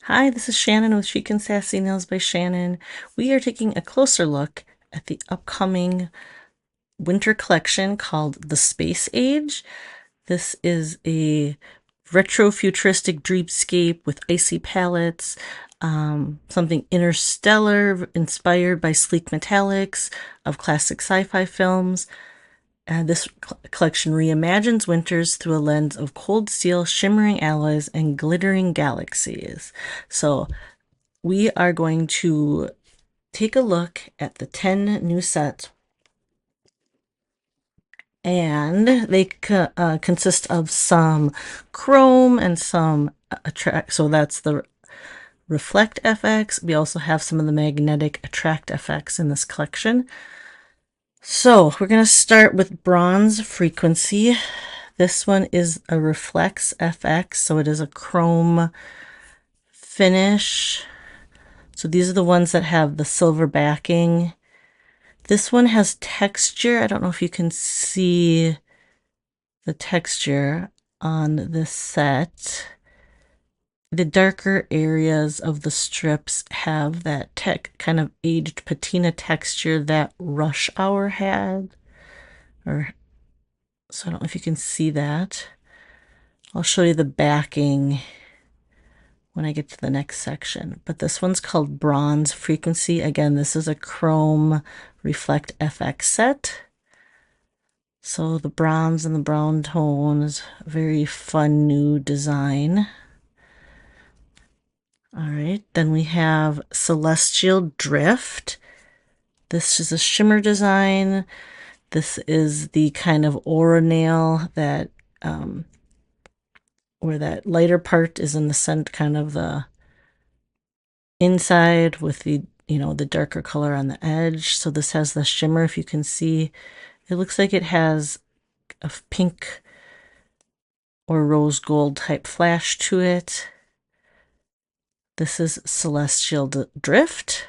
Hi, this is Shannon with Chic and Sassy Nails by Shannon. We are taking a closer look at the upcoming winter collection called The Space Age. This is a retro futuristic dreamscape with icy palettes, something interstellar inspired by sleek metallics of classic sci-fi films. This collection reimagines winters through a lens of cold steel, shimmering alloys, and glittering galaxies. So we are going to take a look at the 10 new sets, and they consist of some chrome and some attract. So that's the reflect FX. We also have some of the magnetic attract FX in this collection. So we're going to start with bronze frequency. This one is a reflex FX, so it is a chrome finish. So these are the ones that have the silver backing. This one has texture. I don't know if you can see the texture on this set. The darker areas of the strips have that kind of aged patina texture that Rush Hour had. So I don't know if you can see that. I'll show you the backing when I get to the next section. But this one's called Bronze Frequency. Again, this is a chrome reflect FX set. So the bronze and the brown tones, very fun new design. All right, then we have Celestial Drift. This is a shimmer design. This is the kind of aura nail that where that lighter part is in the center, kind of the inside with the the darker color on the edge. So this has the shimmer. If you can see, it looks like it has a pink or rose gold type flash to it. This is Celestial Drift.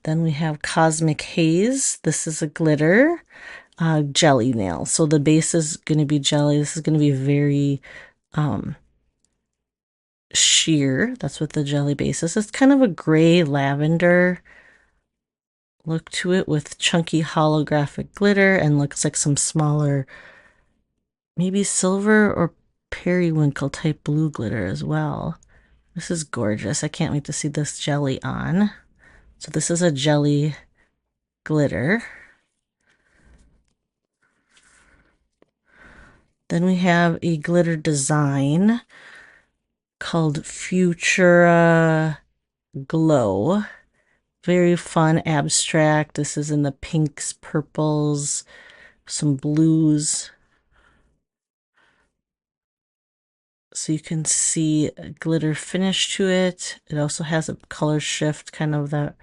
Then we have Cosmic Haze. This is a glitter jelly nail. So the base is going to be jelly. This is going to be very sheer. That's what the jelly base is. It's kind of a gray lavender look to it with chunky holographic glitter and looks like some smaller, maybe silver or periwinkle type blue glitter as well. This is gorgeous. I can't wait to see this jelly on. So this is a jelly glitter. Then we have a glitter design called Futura Glow. Very fun, abstract. This is in the pinks, purples, some blues. So you can see a glitter finish to it. It also has a color shift, kind of that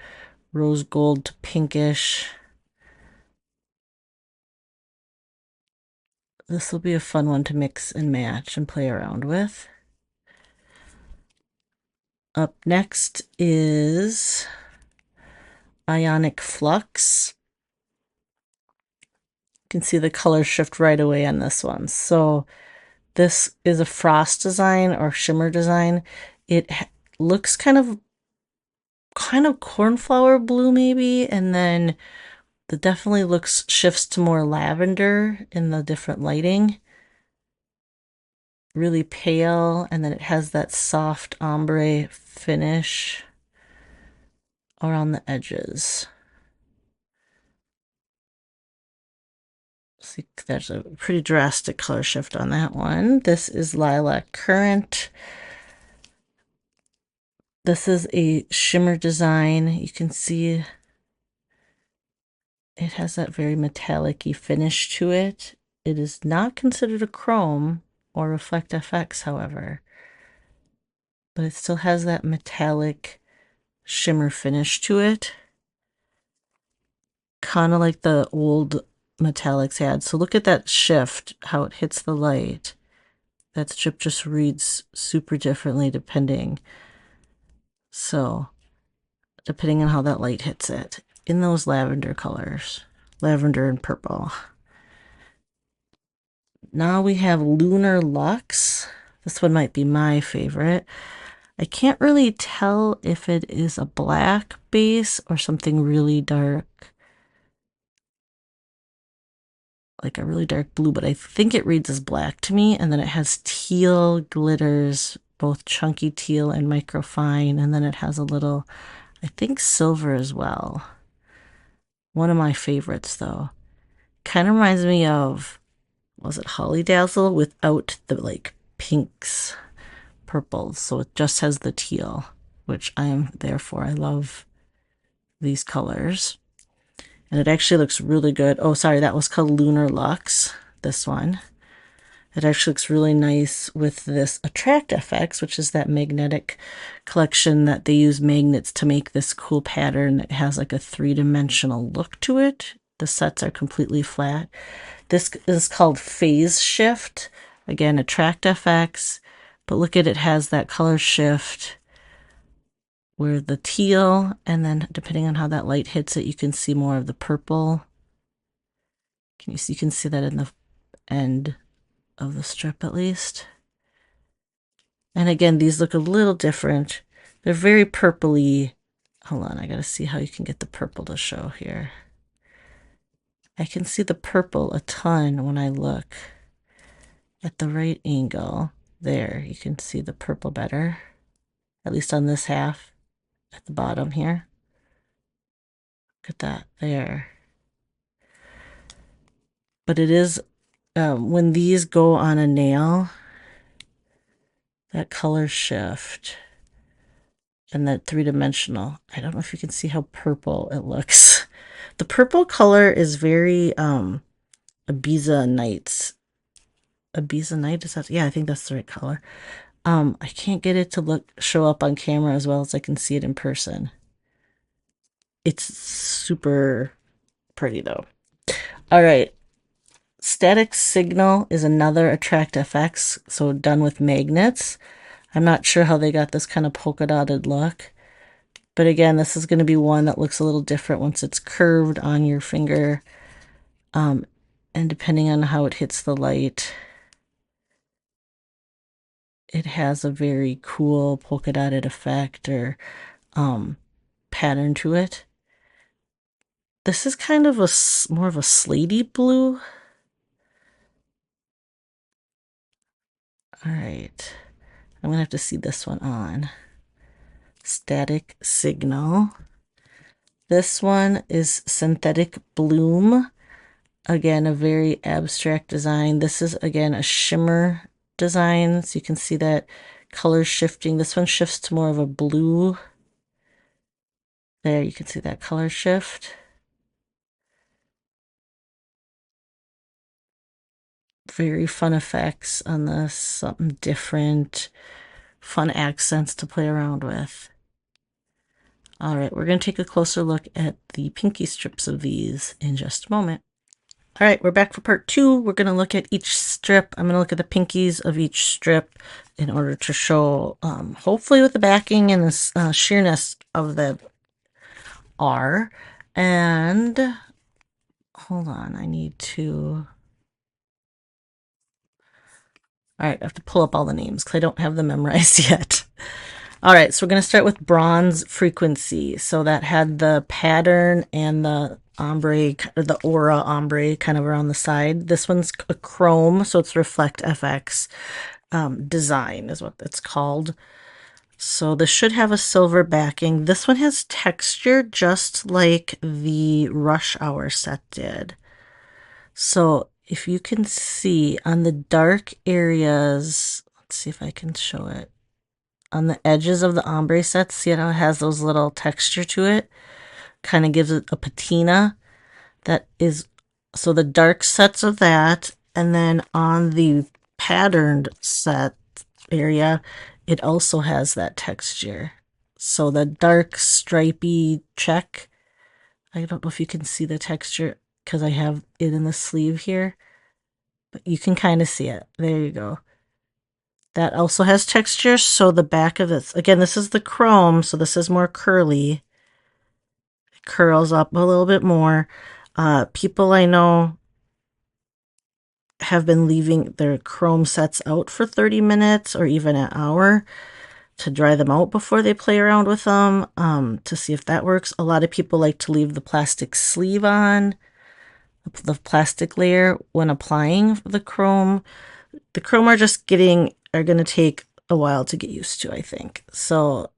rose gold to pinkish. This will be a fun one to mix and match and play around with. Up next is Ionic Flux. You can see the color shift right away on this one. So this is a frost design or shimmer design. It looks kind of cornflower blue maybe, and then it definitely shifts to more lavender in the different lighting. Really pale, and then it has that soft ombre finish around the edges. See, there's a pretty drastic color shift on that one. This is Lilac Current. This is a shimmer design. You can see it has that very metallic-y finish to it. It is not considered a chrome or reflect FX, however, but it still has that metallic shimmer finish to it, kind of like the old metallics had. So look at that shift, how it hits the light. That strip just reads super differently depending on how that light hits it in those lavender colors, lavender and purple. Now we have Lunar Lux. This one might be my favorite. I can't really tell if it is a black base or something really dark, like a really dark blue, but I think it reads as black to me. And then it has teal glitters, both chunky teal and microfine. And then it has a little, I think, silver as well. One of my favorites, though. Kind of reminds me of, was it Holly Dazzle without the like pinks, purples. So it just has the teal, which I am there for. I love these colors. And it actually looks really good. Oh, sorry, that was called Lunar Lux, this one. It actually looks really nice with this Attract FX, which is that magnetic collection that they use magnets to make this cool pattern. It has like a three-dimensional look to it. The sets are completely flat. This is called Phase Shift. Again, Attract FX, but look at it has that color shift where the teal, and then depending on how that light hits it, you can see more of the purple. You can see that in the end of the strip at least. And again, these look a little different. They're very purpley. Hold on, I gotta see how you can get the purple to show here. I can see the purple a ton when I look at the right angle. There, you can see the purple better, at least on this half at the bottom here. Look at that there. But it is, when these go on a nail, that color shift and that three-dimensional, I don't know if you can see how purple it looks. The purple color is very Ibiza Nights. Ibiza Night, is that? Yeah, I think that's the right color. I can't get it to show up on camera as well as I can see it in person. It's super pretty though. All right. Static Signal is another Attract FX, so done with magnets. I'm not sure how they got this kind of polka dotted look. But again, this is going to be one that looks a little different once it's curved on your finger. And depending on how it hits the light, it has a very cool polka dotted effect or pattern to it. This is kind of more of a slatey blue. All right, I'm gonna have to see this one on. Static Signal. This one is Synthetic Bloom. Again, a very abstract design. This is, again, a shimmer design, so you can see that color shifting. This one shifts to more of a blue. There, you can see that color shift. Very fun effects on this, something different, fun accents to play around with. All right, we're going to take a closer look at the pinky strips of these in just a moment. All right, we're back for part 2. We're going to look at each strip. I'm going to look at the pinkies of each strip in order to show, hopefully with the backing and the sheerness of the R. And hold on, I need to... All right, I have to pull up all the names because I don't have them memorized yet. All right, so we're going to start with Bronze Frequency. So that had the pattern and the ombre, the aura ombre kind of around the side. This one's a chrome, so it's Reflect FX design is what it's called. So this should have a silver backing. This one has texture just like the Rush Hour set did. So if you can see on the dark areas, let's see if I can show it. On the edges of the ombre sets, see how it has those little texture to it? Kind of gives it a patina. That is, so the dark sets of that, and then on the patterned set area, it also has that texture. So the dark stripy check, I don't know if you can see the texture because I have it in the sleeve here, but you can kind of see it. There you go. That also has texture, so the back of this, again, this is the chrome, so this is more curly. It curls up a little bit more. People I know have been leaving their chrome sets out for 30 minutes or even an hour to dry them out before they play around with them, to see if that works. A lot of people like to leave the plastic sleeve on, the plastic layer, when applying the chrome. The chrome are going to take a while to get used to, I think. So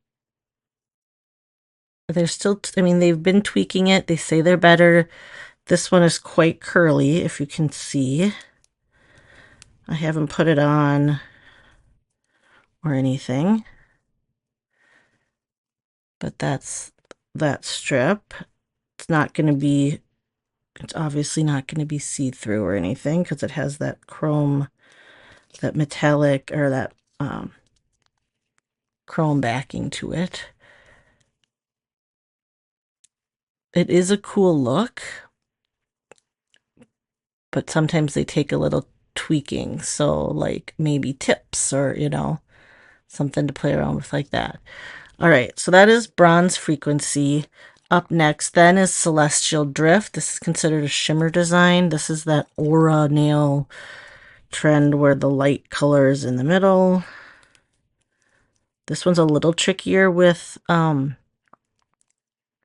they're still, I mean, they've been tweaking it. They say they're better. This one is quite curly, if you can see. I haven't put it on or anything, but that's that strip. It's not going to be, it's obviously not going to be see-through or anything because it has that chrome, that metallic, or that chrome backing to it. It is a cool look, but sometimes they take a little tweaking. So like maybe tips or, something to play around with like that. All right, so that is bronze frequency. Up next then is celestial drift. This is considered a shimmer design. This is that aura nail trend where the light color is in the middle. This one's a little trickier with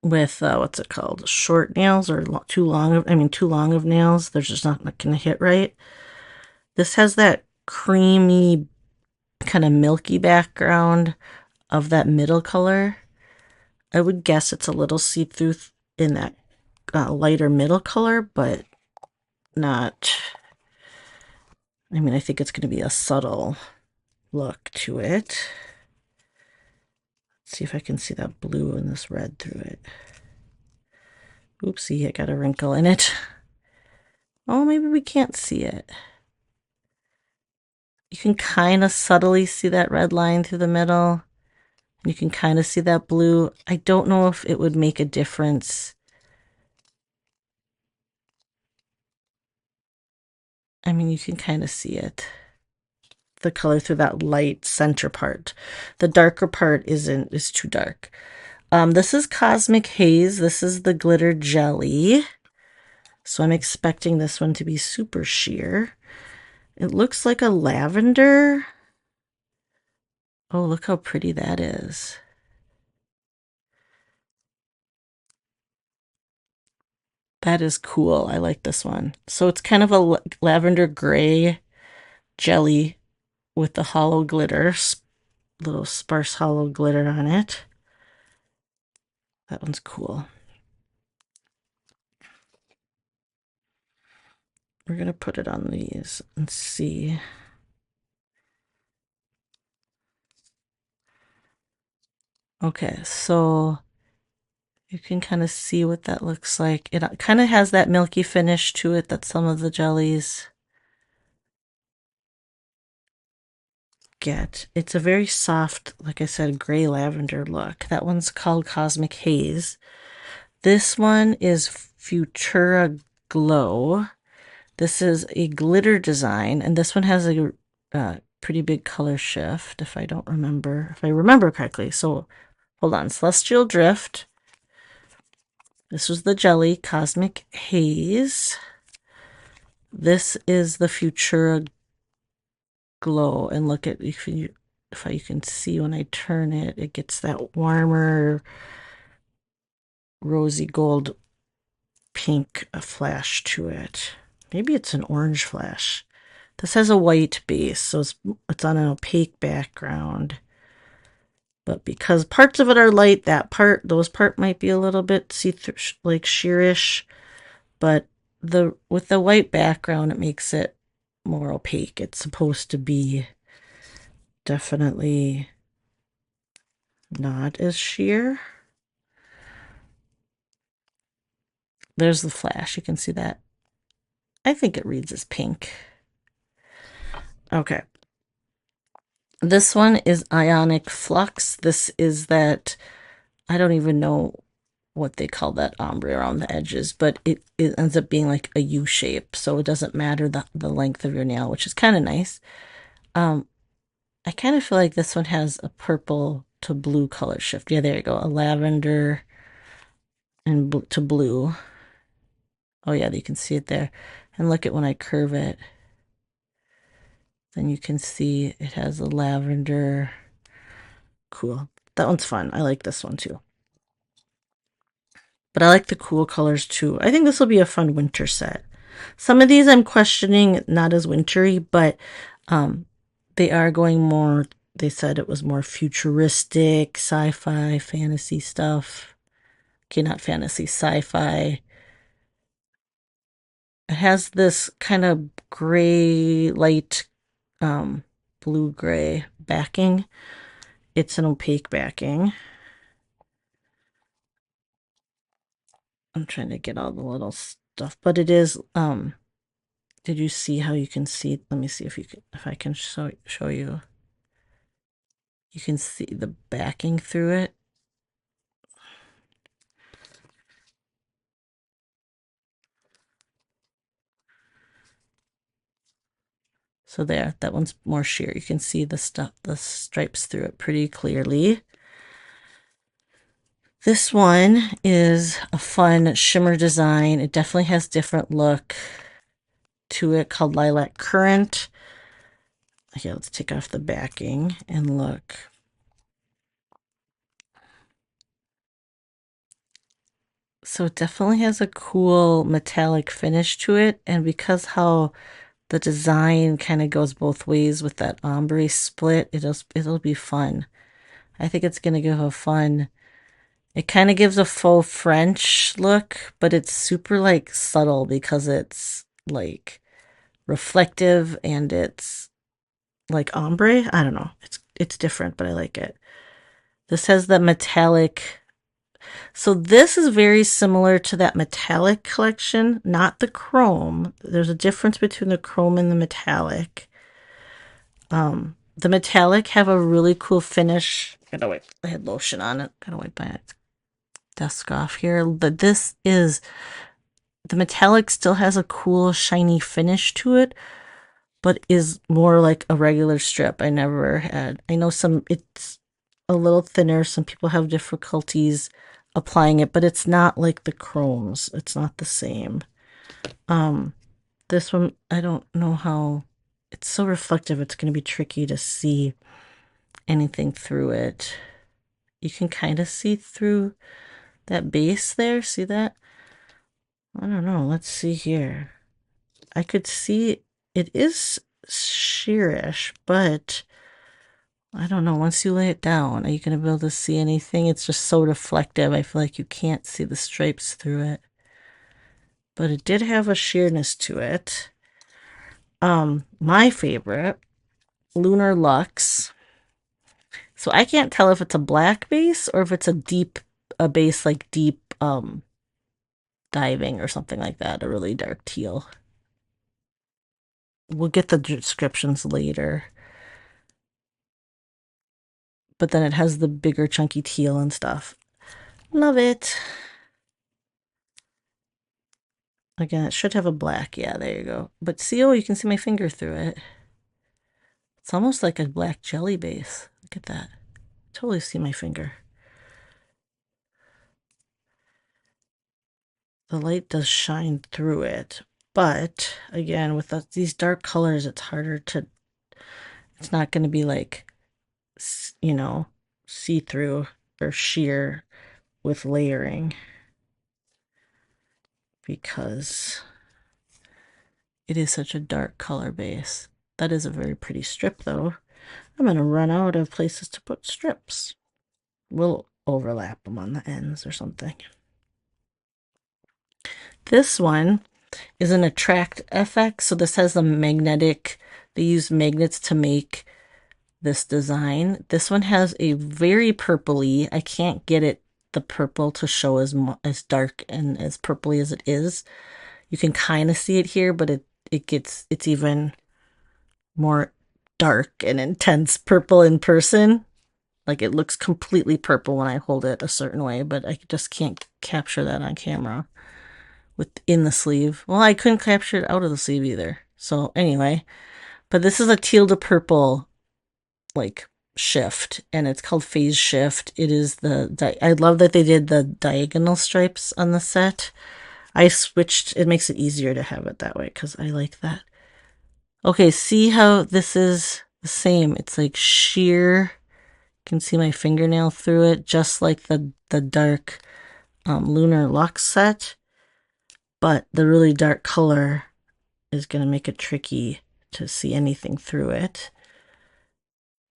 what's it called? Short nails or too long of nails. They're just not going to hit right. This has that creamy, kind of milky background of that middle color. I would guess it's a little see-through in that lighter middle color, but not, I think it's going to be a subtle look to it. Let's see if I can see that blue and this red through it. Oopsie, it got a wrinkle in it. Oh, maybe we can't see it. You can kind of subtly see that red line through the middle. You can kind of see that blue. I don't know if it would make a difference. You can kind of see it. The color through that light center part. The darker part is too dark. This is Cosmic Haze. This is the glitter jelly. So I'm expecting this one to be super sheer. It looks like a lavender. Oh, look how pretty that is. That is cool. I like this one. So it's kind of a lavender gray jelly with the hollow glitter, little sparse hollow glitter on it. That one's cool. We're going to put it on these and see. Okay, so you can kind of see what that looks like. It kind of has that milky finish to it that some of the jellies get. It's a very soft, like I said, gray lavender look. That one's called Cosmic Haze. This one is Futura Glow. This is a glitter design, and this one has a pretty big color shift, if I remember correctly. So hold on, Celestial Drift. This was the jelly, Cosmic Haze. This is the Futura Glow, and look at, if you can see when I turn it, it gets that warmer rosy gold pink flash to it. Maybe it's an orange flash. This has a white base, so it's on an opaque background. But because parts of it are light, those part might be a little bit see-through, like sheerish. But with the white background, it makes it more opaque. It's supposed to be definitely not as sheer. There's the flash. You can see that. I think it reads as pink. Okay. This one is Ionic Flux. This is that, I don't even know what they call that ombre around the edges, but it ends up being like a U shape, so it doesn't matter the length of your nail, which is kind of nice. I kind of feel like this one has a purple to blue color shift. Yeah, there you go. A lavender and to blue. Oh yeah, you can see it there. And look at when I curve it. Then you can see it has a lavender. Cool. That one's fun. I like this one too. But I like the cool colors too. I think this will be a fun winter set. Some of these I'm questioning not as wintry, but they are going more, they said it was more futuristic, sci-fi, fantasy stuff. Okay, not fantasy, sci-fi. It has this kind of gray, light, blue gray backing. It's an opaque backing. I'm trying to get all the little stuff, but it is, did you see how you can see? Let me see if you can, if I can show you. You can see the backing through it. So there, that one's more sheer. You can see the stuff, the stripes through it pretty clearly. This one is a fun shimmer design. It definitely has different look to it, called Lilac Current. Okay, let's take off the backing and look. So it definitely has a cool metallic finish to it, and because how the design kind of goes both ways with that ombre split, it'll be fun. I think it's gonna give a fun. It kind of gives a faux French look, but it's super like subtle because it's like reflective and it's like ombre. I don't know. It's different, but I like it. This has the metallic. So this is very similar to that metallic collection, not the chrome. There's a difference between the chrome and the metallic. The metallic have a really cool finish. Gotta wipe. I had lotion on it. Gotta wipe my desk off here. But this is the metallic still has a cool shiny finish to it, but is more like a regular strip. I never had. I know it's a little thinner. Some people have difficulties applying it, but it's not like the chromes. It's not the same. This one, I don't know how, it's so reflective, it's going to be tricky to see anything through it. You can kind of see through that base there. See that? I don't know. Let's see here. I could see it is sheerish, but I don't know. Once you lay it down, are you going to be able to see anything? It's just so reflective. I feel like you can't see the stripes through it. But it did have a sheerness to it. My favorite, Lunar Lux. So I can't tell if it's a black base or if it's a base like deep diving or something like that, a really dark teal. We'll get the descriptions later. But then it has the bigger chunky teal and stuff. Love it. Again, it should have a black. Yeah, there you go. But see, oh, you can see my finger through it. It's almost like a black jelly base. Look at that. Totally see my finger. The light does shine through it. But again, with these dark colors, it's harder to, it's not going to be like, you know, see-through or sheer with layering, because it is such a dark color base. That is a very pretty strip though. I'm going to run out of places to put strips. We'll overlap them on the ends or something. This one is an Attract FX. So this has a magnetic, they use magnets to make this design. This one has a very purpley, I can't get it, the purple to show as dark and as purpley as it is. You can kind of see it here, but it's even more dark and intense purple in person. Like it looks completely purple when I hold it a certain way, but I just can't capture that on camera within the sleeve. Well, I couldn't capture it out of the sleeve either. So anyway, but this is a teal to purple like shift, and it's called Phase Shift. It is I love that they did the diagonal stripes on the set. I switched, it makes it easier to have it that way because I like that. Okay, see how this is the same. It's like sheer. You can see my fingernail through it, just like the dark Lunar Luxe set. But the really dark color is going to make it tricky to see anything through it.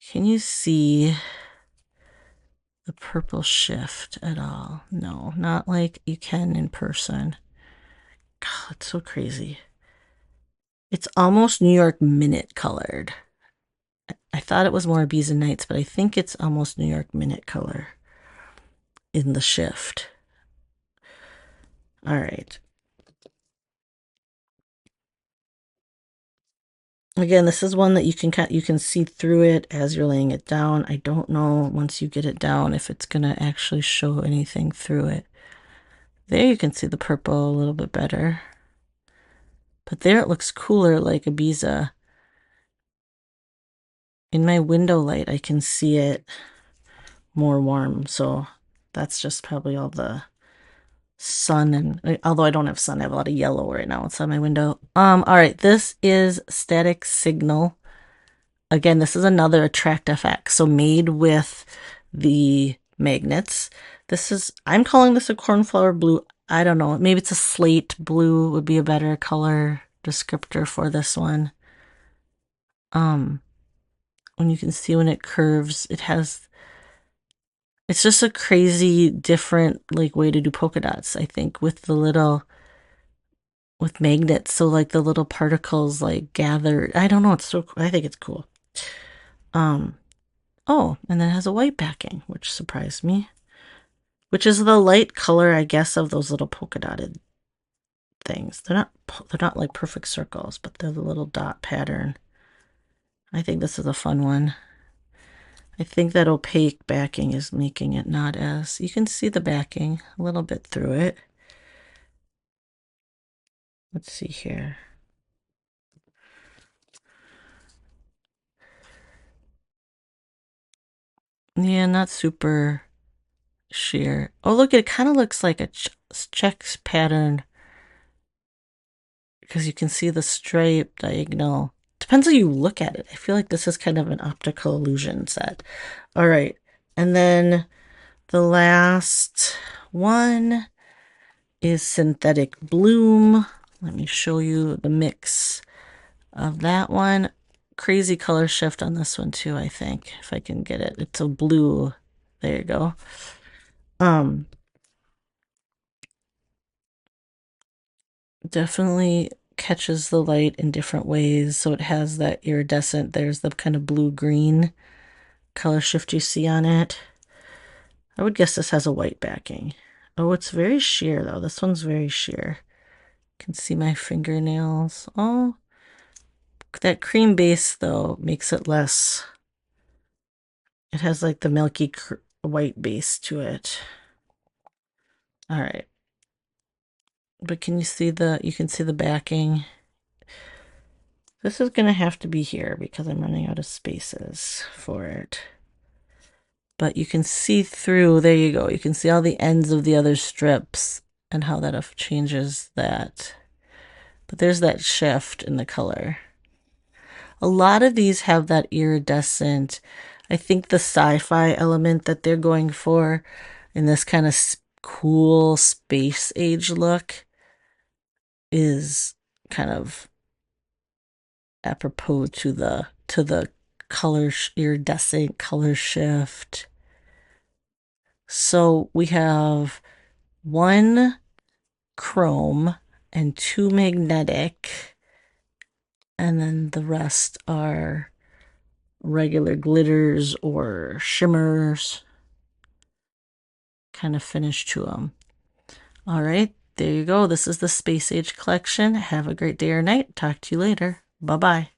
Can you see the purple shift at all? No, not like you can in person. God, it's so crazy. It's almost New York Minute colored. I thought it was more Ibiza Nights, but I think it's almost New York Minute color in the shift. All right. Again, this is one that you can see through it as you're laying it down. I don't know once you get it down if it's gonna actually show anything through it. There you can see the purple a little bit better. But there it looks cooler like Ibiza. In my window light, I can see it more warm. So that's just probably all the sun, and although I don't have sun, I have a lot of yellow right now outside my window. All right, this is Static Signal. Again, this is another Attract FX, so made with the magnets. I'm calling this a cornflower blue. I don't know, maybe it's a slate blue would be a better color descriptor for this one. When you can see when it curves, it's just a crazy different like way to do polka dots, I think, with magnets, so like the little particles like gather. I don't know, I think it's cool. Oh, and then it has a white backing, which surprised me, which is the light color, I guess, of those little polka dotted things. They're not like perfect circles, but they're the little dot pattern. I think this is a fun one. I think that opaque backing is making it not as, you can see the backing a little bit through it. Let's see here. Yeah, not super sheer. Oh, look, it kind of looks like a checks pattern because you can see the stripe diagonal. Depends how you look at it. I feel like this is kind of an optical illusion set. All right, and then the last one is Synthetic Bloom. Let me show you the mix of that one. Crazy color shift on this one too, I think, if I can get it. It's a blue. There you go. Definitely catches the light in different ways. So it has that iridescent, there's the kind of blue-green color shift you see on it. I would guess this has a white backing. Oh, it's very sheer though. This one's very sheer. You can see my fingernails. Oh, that cream base though makes it less. It has like the milky white base to it. All right. But can you see you can see the backing. This is going to have to be here because I'm running out of spaces for it. But you can see through, there you go. You can see all the ends of the other strips and how that changes that. But there's that shift in the color. A lot of these have that iridescent, I think the sci-fi element that they're going for in this kind of cool space age look is kind of apropos to the color iridescent color shift. So we have one chrome and two magnetic, and then the rest are regular glitters or shimmers kind of finish to them. All right, there you go. This is the Space Age collection. Have a great day or night. Talk to you later. Bye-bye.